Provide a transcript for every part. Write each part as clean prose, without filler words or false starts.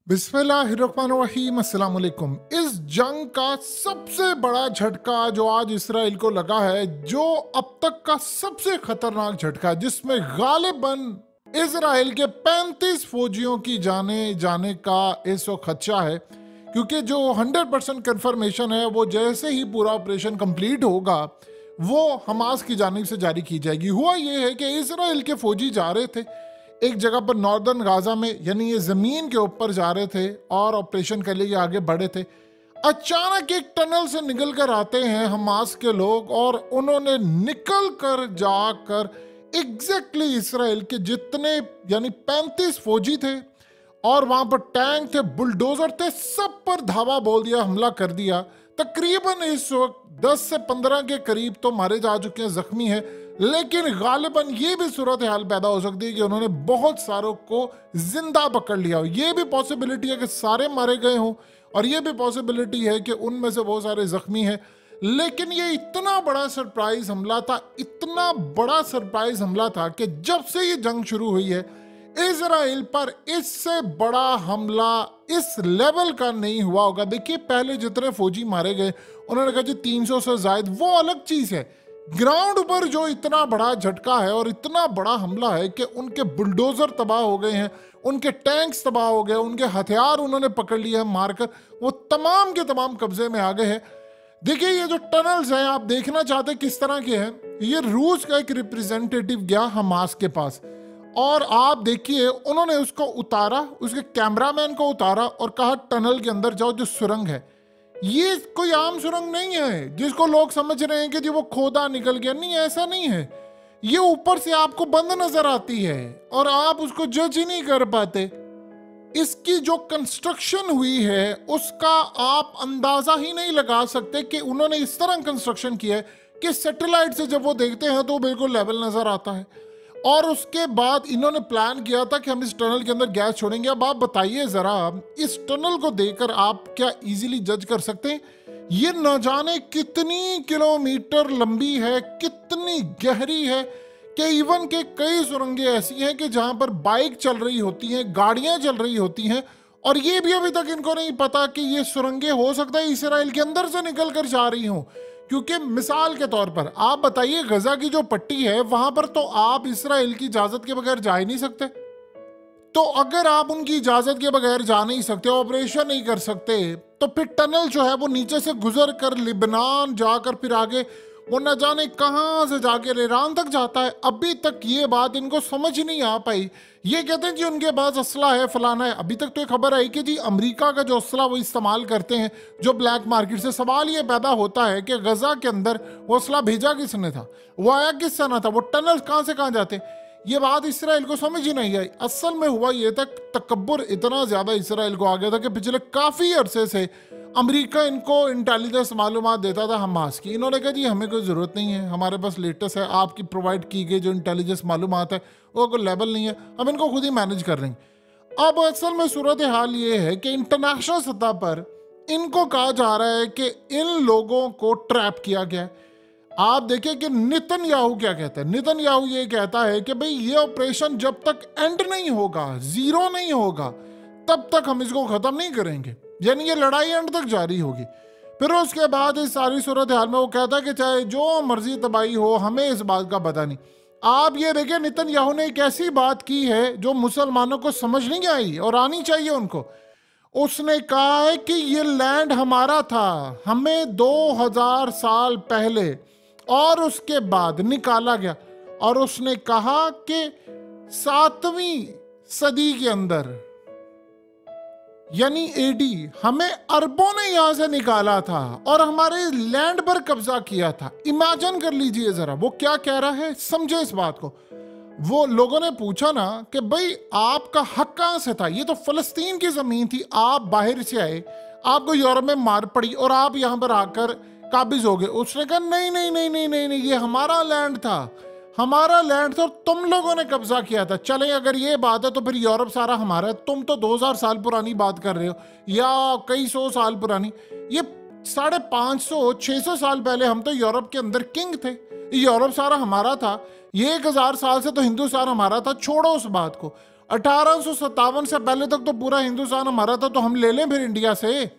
बिस्मिल्लाहिर्रहमानिर्रहीम अस्सलाम वालेकुम। इस जंग का सबसे बड़ा झटका जो आज इसराइल को लगा है, जो अब तक का सबसे खतरनाक झटका, जिसमें गालिबन इसराइल के 35 फौजियों की जाने का इस वक्त खदशा है, क्योंकि जो 100% कंफर्मेशन है वो जैसे ही पूरा ऑपरेशन कंप्लीट होगा वो हमास की जानिब से जारी की जाएगी। हुआ ये है कि इसराइल के फौजी जा रहे थे एक जगह पर नॉर्दर्न गाजा में, यानी ये जमीन के ऊपर जा रहे थे और ऑपरेशन के लिए आगे बढ़े थे। अचानक एक टनल से निकल कर आते हैं हमास के लोग और उन्होंने निकल कर जाकर एग्जैक्टली इसराइल के जितने यानी 35 फौजी थे और वहां पर टैंक थे, बुलडोजर थे, सब पर धावा बोल दिया, हमला कर दिया। तकरीबन इस वक्त 10 से 15 के करीब तो मारे जा चुके हैं, जख्मी हैं, लेकिन गालिबन ये भी सूरत हाल पैदा हो सकती है कि उन्होंने बहुत सारों को जिंदा पकड़ लिया हो। ये भी पॉसिबिलिटी है कि सारे मारे गए हों और ये भी पॉसिबिलिटी है कि उनमें से बहुत सारे जख्मी हैं। लेकिन ये इतना बड़ा सरप्राइज हमला था, इतना बड़ा सरप्राइज हमला था कि जब से ये जंग शुरू हुई है इजराइल पर इससे बड़ा हमला इस लेवल का नहीं हुआ होगा। देखिए, पहले जितने फौजी मारे गए उन्होंने कहा जी 300 से ज्यादा, वो अलग चीज है। ग्राउंड पर जो इतना बड़ा झटका है और इतना बड़ा हमला है कि उनके बुलडोजर तबाह हो गए हैं, उनके टैंक्स तबाह हो गए, उनके हथियार उन्होंने पकड़ लिए हैं मारकर, वो तमाम के तमाम कब्जे में आ गए हैं। देखिए, ये जो टनल्स हैं, आप देखना चाहते हैं किस तरह के हैं। ये रूस का एक रिप्रेजेंटेटिव गया हमास के पास और आप देखिए उन्होंने उसको उतारा, उसके कैमरामैन को उतारा और कहा टनल के अंदर जाओ, जो सुरंग है ये कोई आम सुरंग नहीं है जिसको लोग समझ रहे हैं कि जी वो खोदा निकल गया। नहीं, ऐसा नहीं है। ये ऊपर से आपको बंद नजर आती है और आप उसको जज ही नहीं कर पाते। इसकी जो कंस्ट्रक्शन हुई है उसका आप अंदाजा ही नहीं लगा सकते कि उन्होंने इस तरह कंस्ट्रक्शन किया है कि सैटेलाइट से जब वो देखते हैं तो बिल्कुल लेवल नजर आता है। और उसके बाद इन्होंने प्लान किया था कि हम इस टनल के अंदर गैस छोड़ेंगे। अब आप बताइए जरा, इस टनल को देखकर आप क्या इजीली जज कर सकते हैं? ये न जाने कितनी किलोमीटर लंबी है, कितनी गहरी है कि इवन के कई सुरंगें ऐसी हैं कि जहां पर बाइक चल रही होती हैं, गाड़ियां चल रही होती हैं, और ये भी अभी तक इनको नहीं पता कि ये सुरंगें हो सकता है इसराइल के अंदर से निकल कर जा रही हों। क्योंकि मिसाल के तौर पर आप बताइए, गजा की जो पट्टी है वहां पर तो आप इसराइल की इजाजत के बगैर जा ही नहीं सकते। तो अगर आप उनकी इजाजत के बगैर जा नहीं सकते, ऑपरेशन नहीं कर सकते, तो फिर टनल जो है वो नीचे से गुजर कर लिबनान जाकर फिर आगे वो न जाने कहां से जाकर ईरान तक जाता है। अभी तक ये बात इनको समझ नहीं आ पाई। ये कहते हैं जी उनके पास असला है, फलाना है। अभी तक तो ये खबर आई कि जी अमेरिका का जो असला वो इस्तेमाल करते हैं जो ब्लैक मार्केट से। सवाल ये पैदा होता है कि गजा के अंदर वो असला भेजा किसने था, वो आया किससे ना था, वो टनल कहां से कहां जाते। ये बात इसराइल को समझ ही नहीं आई। असल में हुआ ये तक तकब्बुर इतना ज्यादा इसराइल को आ गया था कि पिछले काफी अरसे से अमेरिका इनको इंटेलिजेंस मालूमात देता था हमास की। इन्होंने कहा जी हमें कोई ज़रूरत नहीं है, हमारे पास लेटेस्ट है, आपकी प्रोवाइड की गई जो इंटेलिजेंस मालूमात है वो कोई लेवल नहीं है, हम इनको खुद ही मैनेज कर लेंगे। अब असल में सूरत हाल ये है कि इंटरनेशनल सतह पर इनको कहा जा रहा है कि इन लोगों को ट्रैप किया गया है। आप देखिए कि नेतन्याहू क्या कहता है। नेतन्याहू ये कहता है कि भाई ये ऑपरेशन जब तक एंड नहीं होगा, जीरो नहीं होगा, तब तक हम इसको खत्म नहीं करेंगे, यानी ये लड़ाई एंड तक जारी होगी। फिर उसके बाद इस सारी सूरत हाल में वो कहता है कि चाहे जो मर्जी तबाही हो, हमें इस बात का पता नहीं। आप ये देखिए, नेतन्याहू ने एक ऐसी बात की है जो मुसलमानों को समझ नहीं आई और आनी चाहिए उनको। उसने कहा है कि ये लैंड हमारा था, हमें 2000 साल पहले और उसके बाद निकाला गया। और उसने कहा कि 7वीं सदी के अंदर यानी एडी हमें अरबों ने यहां से निकाला था और हमारे लैंड पर कब्जा किया था। इमेजिन कर लीजिए जरा वो क्या कह रहा है, समझे इस बात को। वो लोगों ने पूछा ना कि भाई आपका हक कहां से था, ये तो फलस्तीन की जमीन थी, आप बाहर से आए, आपको यूरोप में मार पड़ी और आप यहां पर आकर काबिज हो गए। उसने कहा नहीं नहीं नहीं नहीं नहीं नहीं, ये हमारा लैंड था, हमारा लैंड था और तुम लोगों ने कब्जा किया था। चले अगर ये बात है तो फिर यूरोप सारा हमारा है। तुम तो 2000 साल पुरानी बात कर रहे हो या कई सौ साल पुरानी। ये 550-600 साल पहले हम तो यूरोप के अंदर किंग थे, यूरोप सारा हमारा था। ये 1000 साल से तो हिंदुस्तान हमारा था। छोड़ो उस बात को। 1857 से पहले तक तो पूरा हिंदुस्तान हमारा था, तो हम ले लें फिर इंडिया से।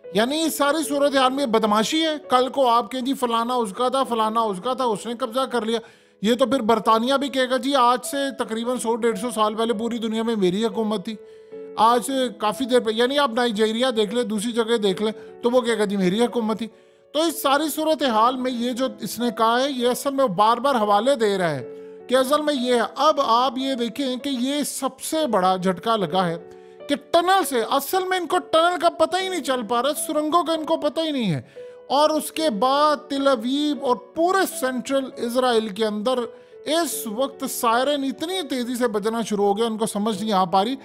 यानी इस सारी सूरत हाल में बदमाशी है। कल को आपके जी फलाना उसका था, फलाना उसका था, उसने कब्जा कर लिया। ये तो फिर बरतानिया भी कहेगा जी आज से तकरीबन 100-150 साल पहले पूरी दुनिया में मेरी हुकूमत थी, आज से काफ़ी देर पहले। यानी आप नाइजीरिया देख ले, दूसरी जगह देख ले, तो वो कहेगा जी मेरी हुकूमत थी। तो इस सारी सूरत हाल में ये जो इसने कहा है, ये असल में बार बार हवाले दे रहा है कि असल में ये है। अब आप ये देखें कि ये सबसे बड़ा झटका लगा है कि टनल से, असल में इनको टनल का पता ही नहीं चल पा रहा, सुरंगों का इनको पता ही नहीं है। और उसके बाद तिल अवीव और पूरे सेंट्रल इजराइल के अंदर इस वक्त सायरन इतनी तेजी से बजना शुरू हो गया, उनको समझ नहीं आ पा रही।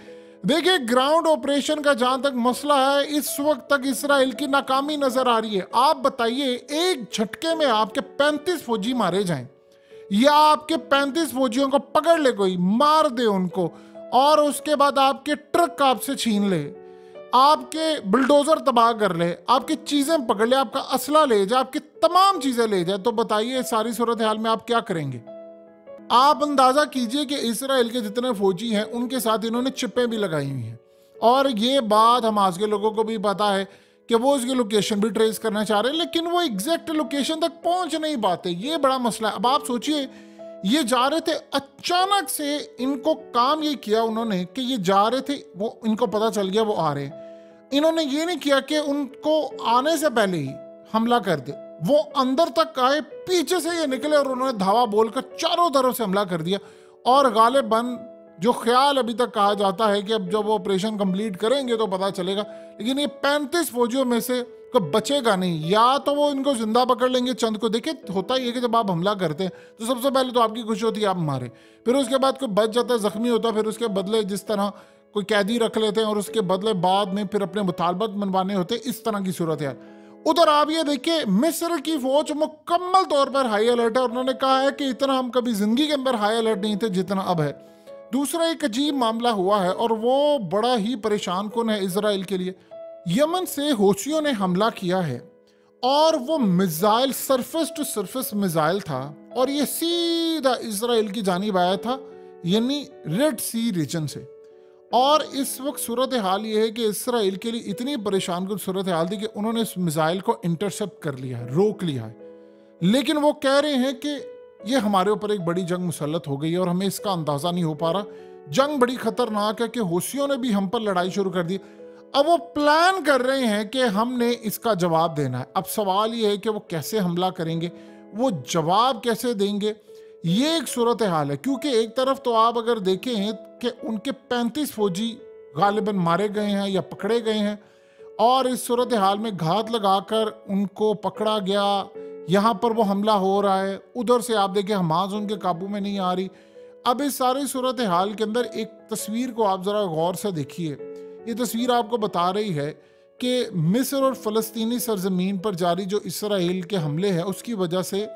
देखिए ग्राउंड ऑपरेशन का जहां तक मसला है, इस वक्त तक इसराइल की नाकामी नजर आ रही है। आप बताइए, एक झटके में आपके 35 फौजी मारे जाएं, या आपके 35 फौजियों को पकड़ ले कोई, मार दे उनको, और उसके बाद आपके ट्रक आपसे छीन ले, आपके बुलडोजर तबाह कर ले, आपकी चीजें पकड़ ले, आपका असला ले जाए, आपकी तमाम चीजें ले जाए, तो बताइए सारी सूरत हाल में आप क्या करेंगे? आप अंदाजा कीजिए कि इसराइल के जितने फौजी हैं उनके साथ इन्होंने चिप्पें भी लगाई हुई हैं। और ये बात हमास के लोगों को भी पता है कि वो उसकी लोकेशन भी ट्रेस करना चाह रहे हैं, लेकिन वो एग्जैक्ट लोकेशन तक पहुंच नहीं पाते। ये बड़ा मसला है। अब आप सोचिए, ये जा रहे थे, अचानक से इनको काम ये किया उन्होंने कि ये जा रहे थे, वो इनको पता चल गया वो आ रहे हैं। इन्होंने ये नहीं किया कि उनको आने से पहले ही हमला कर दे, वो अंदर तक आए, पीछे से ये निकले और उन्होंने धावा बोलकर चारों तरफ से हमला कर दिया। और गालिबन जो ख्याल अभी तक कहा जाता है कि अब जब वो ऑपरेशन कंप्लीट करेंगे तो पता चलेगा, लेकिन ये 35 फौजियों में से कोई बचेगा नहीं। या तो वो इनको जिंदा पकड़ लेंगे चंद को। देखिए होता ही है कि जब आप हमला करते हैं तो सबसे पहले तो आपकी खुशी होती है आप मारे, फिर उसके बाद कोई बच जाता है, जख्मी होता है, फिर उसके बदले जिस तरह कोई कैदी रख लेते हैं और उसके बदले बाद में फिर अपने मुतालबत मनवाने होते हैं, इस तरह की सूरत है। उधर आप ये देखिए, मिस्र की फौज मुकम्मल तौर पर हाई अलर्ट है। उन्होंने कहा है कि इतना हम कभी जिंदगी के अंदर हाई अलर्ट नहीं थे जितना अब है। दूसरा एक अजीब मामला हुआ है और वो बड़ा ही परेशान कुन है इजराइल के लिए। यमन से हौसियों ने हमला किया है और वो missile surface to surface missile था और ये सीधा इजराइल की जानिब आया था, यानी रेड सी रीजन से। और इस वक्त सूरत हाल ये है कि इसराइल के लिए इतनी परेशान कुन सूरत हाल थी कि उन्होंने इस मिसाइल को इंटरसेप्ट कर लिया है, रोक लिया है। लेकिन वो कह रहे हैं कि ये हमारे ऊपर एक बड़ी जंग मुसल्लत हो गई है और हमें इसका अंदाजा नहीं हो पा रहा। जंग बड़ी खतरनाक है कि हौसियों ने भी हम पर लड़ाई शुरू कर दी। अब वो प्लान कर रहे हैं कि हमने इसका जवाब देना है। अब सवाल ये है कि वो कैसे हमला करेंगे, वो जवाब कैसे देंगे, ये एक सूरत हाल है। क्योंकि एक तरफ तो आप अगर देखें कि उनके 35 फौजी गालिबन मारे गए हैं या पकड़े गए हैं और इस सूरत हाल में घात लगाकर उनको पकड़ा गया, यहाँ पर वो हमला हो रहा है, उधर से आप देखें हमास उनके काबू में नहीं आ रही। अब इस सारी सूरत हाल के अंदर एक तस्वीर को आप ज़रा गौर से देखिए। ये तस्वीर आपको बता रही है कि मिस्र और फ़लस्तीनी सरजमीन पर जारी जो इसराइल के हमले हैं उसकी वजह से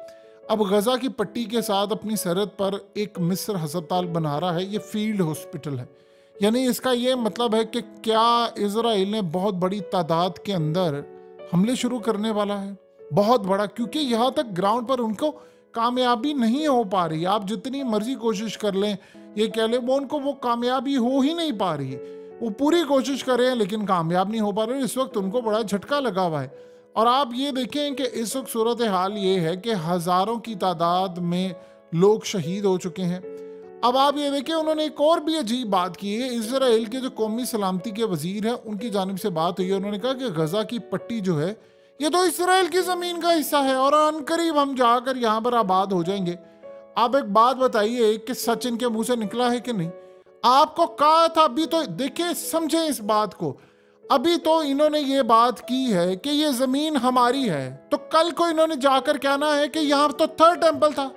अब गज़ा की पट्टी के साथ अपनी सरहद पर एक मिस्र हस्पताल बना रहा है। ये फील्ड हॉस्पिटल है। यानी इसका ये मतलब है कि क्या इसराइल ने बहुत बड़ी तादाद के अंदर हमले शुरू करने वाला है, बहुत बड़ा। क्योंकि यहाँ तक ग्राउंड पर उनको कामयाबी नहीं हो पा रही। आप जितनी मर्जी कोशिश कर लें, ये कह लें, वो उनको वो कामयाबी हो ही नहीं पा रही। वो पूरी कोशिश कर रहे हैं लेकिन कामयाब नहीं हो पा रहे। इस वक्त उनको बड़ा झटका लगा हुआ है। और आप ये देखें कि इस वक्त सूरत हाल ये है कि हज़ारों की तादाद में लोग शहीद हो चुके हैं। अब आप ये देखें, उन्होंने एक और भी अजीब बात की है। इसराइल के जो कौमी सलामती के वजीर हैं उनकी जानिब से बात हुई है। उन्होंने कहा कि गज़ा की पट्टी जो है ये तो इसराइल की ज़मीन का हिस्सा है और अनकरीब हम जाकर यहाँ पर आबाद हो जाएंगे। आप एक बात बताइए कि सच इनके मुंह से निकला है कि नहीं? आपको कहा था, अभी तो देखिए, समझे इस बात को, अभी तो इन्होंने ये बात की है कि ये जमीन हमारी है, तो कल को इन्होंने जाकर कहना है कि यहाँ तो थर्ड टेंपल था,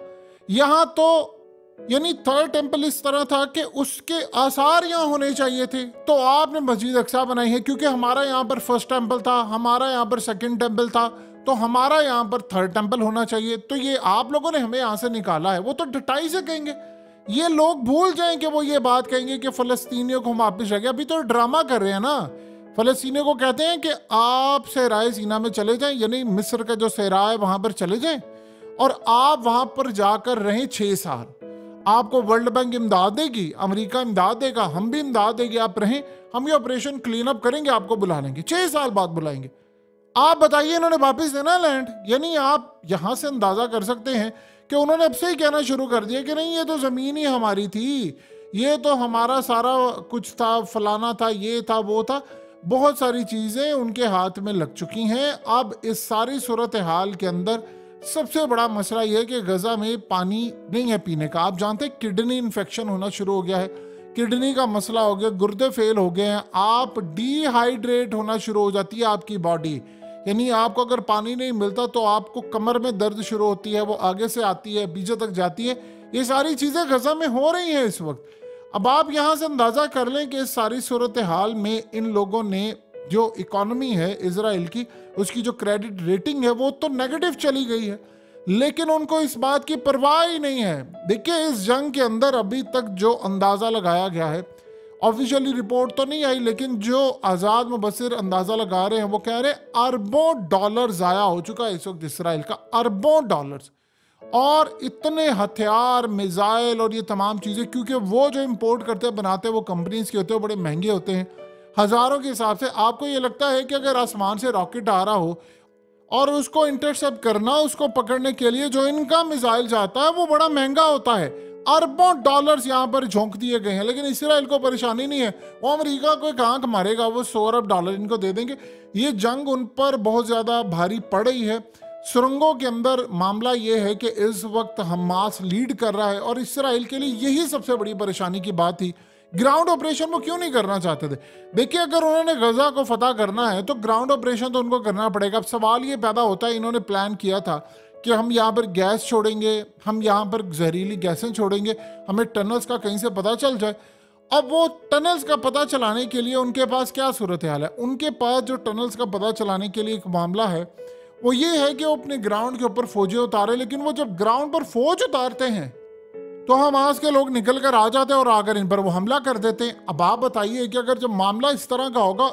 यहाँ तो यानी थर्ड टेंपल इस तरह था कि उसके आसार यहाँ होने चाहिए थे, तो आपने मस्जिद अक्सा बनाई है क्योंकि हमारा यहाँ पर फर्स्ट टेंपल था, हमारा यहाँ पर सेकंड टेंपल था, तो हमारा यहाँ पर थर्ड टेंपल होना चाहिए। तो ये आप लोगों ने हमें यहाँ से निकाला है। वो तो डटाई से कहेंगे, ये लोग भूल जाएं कि वो ये बात कहेंगे कि फलस्तीनियों को हम वापिस रह गए। अभी तो ड्रामा कर रहे हैं ना। फलस्तीनियों को कहते हैं कि आप सहराए सीना में चले जाएं, यानी मिस्र का जो सहरा है वहां पर चले जाएं और आप वहां पर जाकर रहें 6 साल। आपको वर्ल्ड बैंक इमदाद देगी, अमेरिका इमदाद देगा, हम भी इमदाद देंगे, आप रहें, हम ये ऑपरेशन क्लीन अप करेंगे, आपको बुला लेंगे, 6 साल बाद बुलाएंगे। आप बताइए इन्होंने वापस देना लैंड? यानी आप यहां से अंदाजा कर सकते हैं कि उन्होंने अब से ही कहना शुरू कर दिया कि नहीं ये तो जमीन ही हमारी थी, ये तो हमारा सारा कुछ था, फलाना था, ये था, वो था, बहुत सारी चीजें उनके हाथ में लग चुकी हैं। अब इस सारी सूरत हाल के अंदर सबसे बड़ा मसला यह है कि गजा में पानी नहीं है पीने का। आप जानते हैं किडनी इन्फेक्शन होना शुरू हो गया है, किडनी का मसला हो गया, गुर्दे फेल हो गए हैं, आप डिहाइड्रेट होना शुरू हो जाती है आपकी बॉडी। यानी आपको अगर पानी नहीं मिलता तो आपको कमर में दर्द शुरू होती है, वो आगे से आती है, बीजों तक जाती है। ये सारी चीजें गजा में हो रही हैं इस वक्त। अब आप यहां से अंदाजा कर लें कि इस सारी सूरत हाल में इन लोगों ने जो इकोनॉमी है इजराइल की, उसकी जो क्रेडिट रेटिंग है वो तो नेगेटिव चली गई है, लेकिन उनको इस बात की परवाह ही नहीं है। देखिए इस जंग के अंदर अभी तक जो अंदाजा लगाया गया है, ऑफिशियली रिपोर्ट तो नहीं आई, लेकिन जो आज़ाद मुबस्सिर अंदाजा लगा रहे हैं वो कह रहे हैं अरबों डॉलर ज़ाया हो चुका है इस वक्त इसराइल का, अरबों डॉलर्स। और इतने हथियार, मिसाइल और ये तमाम चीज़ें, क्योंकि वो जो इंपोर्ट करते हैं बनाते हैं वो कंपनीज के होते हैं, बड़े महंगे होते हैं, हज़ारों के हिसाब से। आपको ये लगता है कि अगर आसमान से रॉकेट आ रहा हो और उसको इंटरसेप्ट करना, उसको पकड़ने के लिए जो इनका मिसाइल जाता है वो बड़ा महंगा होता है। अरबों डॉलर्स यहाँ पर झोंक दिए गए हैं, लेकिन इसराइल को परेशानी नहीं है, वो अमेरिका को कहाँ मारेगा, वो 100 अरब डॉलर इनको दे देंगे। ये जंग उन पर बहुत ज़्यादा भारी पड़ रही है। सुरंगों के अंदर मामला ये है कि इस वक्त हमास लीड कर रहा है और इसराइल के लिए यही सबसे बड़ी परेशानी की बात थी। ग्राउंड ऑपरेशन वो क्यों नहीं करना चाहते थे? देखिए अगर उन्होंने गजा को फतह करना है तो ग्राउंड ऑपरेशन तो उनको करना पड़ेगा। अब सवाल ये पैदा होता है, इन्होंने प्लान किया था कि हम यहाँ पर गैस छोड़ेंगे, हम यहाँ पर जहरीली गैसें छोड़ेंगे, हमें टनल्स का कहीं से पता चल जाए। अब वो टनल्स का पता चलाने के लिए उनके पास क्या सूरत हाल है? उनके पास जो टनल्स का पता चलाने के लिए एक मामला है वो ये है कि वो अपने ग्राउंड के ऊपर फौजी उतारे, लेकिन वो जब ग्राउंड पर फौज उतारते हैं तो हमास के लोग निकल कर आ जाते हैं और आकर इन पर वो हमला कर देते हैं। अब आप बताइए कि अगर जब मामला इस तरह का होगा,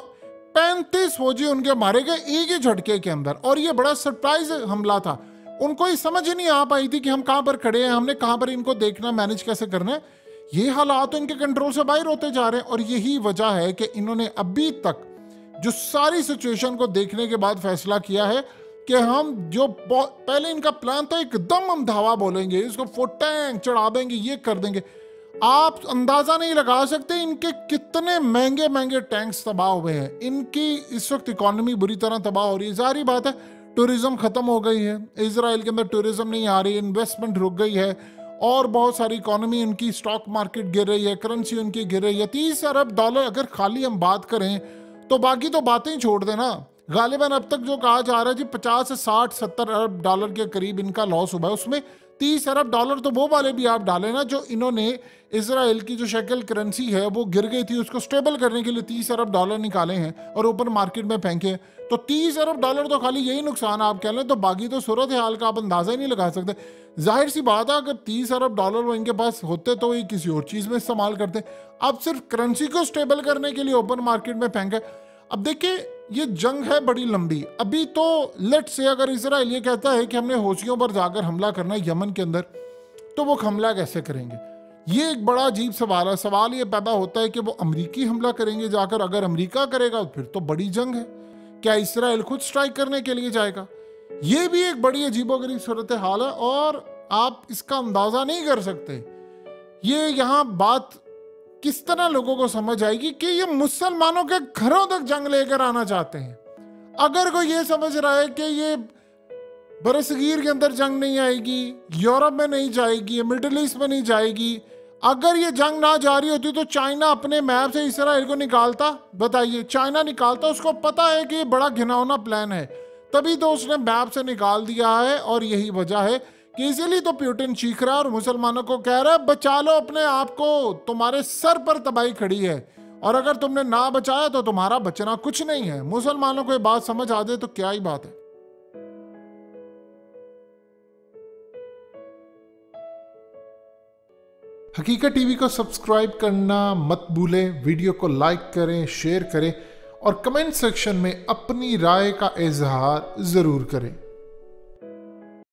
35 फौजी उनके मारे गए एक ही झटके के अंदर, और ये बड़ा सरप्राइज हमला था। उनको ये समझ ही नहीं आ पाई थी कि हम कहाँ पर खड़े हैं, हमने कहाँ पर इनको देखना, मैनेज कैसे करना है। ये हालात तो इनके कंट्रोल से बाहर होते जा रहे हैं और यही वजह है कि इन्होंने अभी तक जो सारी सिचुएशन को देखने के बाद फैसला किया है कि हम जो पहले इनका प्लान था एकदम हम धावा बोलेंगे, इसको टैंक चढ़ा देंगे, ये कर देंगे। आप अंदाजा नहीं लगा सकते इनके कितने महंगे महंगे टैंक्स तबाह हुए हैं। इनकी इस वक्त इकोनॉमी बुरी तरह तबाह हो रही है। जाहिर बात है टूरिज्म खत्म हो गई है, इजराइल के अंदर टूरिज्म नहीं आ रही, इन्वेस्टमेंट रुक गई है और बहुत सारी इकोनॉमी उनकी, स्टॉक मार्केट गिर रही है, करेंसी उनकी गिर रही है। 30 अरब डॉलर अगर खाली हम बात करें तो बाकी तो बातें ही छोड़ देना। गालिबन अब तक जो कहा जा रहा है जी 50 से 60-70 अरब डॉलर के करीब इनका लॉस हुआ है, उसमें 30 अरब डॉलर तो वो वाले भी आप डालें ना जो इन्होंने इजराइल की जो शेकल करेंसी है वो गिर गई थी, उसको स्टेबल करने के लिए 30 अरब डॉलर निकाले हैं और ओपन मार्केट में फेंके हैं। तो 30 अरब डॉलर तो खाली यही नुकसान आप कह लें, तो बाकी तो सूरत हाल का आप अंदाजा ही नहीं लगा सकते। जाहिर सी बात है अगर 30 अरब डॉलर वो इनके पास होते तो ये किसी और चीज़ में इस्तेमाल करते। अब सिर्फ करेंसी को स्टेबल करने के लिए ओपन मार्केट में फेंके। अब देखिए ये जंग है बड़ी लंबी। अभी तो लेट से अगर इजराइल ये कहता है कि हमने हौसियों पर जाकर हमला करना है यमन के अंदर, तो वो हमला कैसे करेंगे? ये एक बड़ा अजीब सवाल है। सवाल ये पैदा होता है कि वो अमेरिकी हमला करेंगे जाकर, अगर अमेरिका करेगा फिर तो बड़ी जंग है। क्या इसराइल खुद स्ट्राइक करने के लिए जाएगा? ये भी एक बड़ी अजीबोगरीब सूरत हाल है और आप इसका अंदाजा नहीं कर सकते। ये यहाँ बात किस तरह लोगों को समझ आएगी कि ये मुसलमानों के घरों तक जंग लेकर आना चाहते हैं। अगर कोई ये समझ रहा है कि ये बरसगीर के अंदर जंग नहीं आएगी, यूरोप में नहीं जाएगी, मिडिल ईस्ट में नहीं जाएगी, अगर ये जंग ना जारी होती तो चाइना अपने मैप से इसराइल को निकालता? बताइए, चाइना निकालता? उसको पता है कि ये बड़ा घिनौना प्लान है, तभी तो उसने मैप से निकाल दिया है। और यही वजह है कि इसीलिए तो पुतिन चीख रहा है और मुसलमानों को कह रहा है बचा लो अपने आप को, तुम्हारे सर पर तबाही खड़ी है और अगर तुमने ना बचाया तो तुम्हारा बचना कुछ नहीं है। मुसलमानों को ये बात समझ आ जाए तो क्या ही बात है। हकीकत टीवी को सब्सक्राइब करना मत भूलें, वीडियो को लाइक करें, शेयर करें और कमेंट सेक्शन में अपनी राय का इजहार जरूर करें।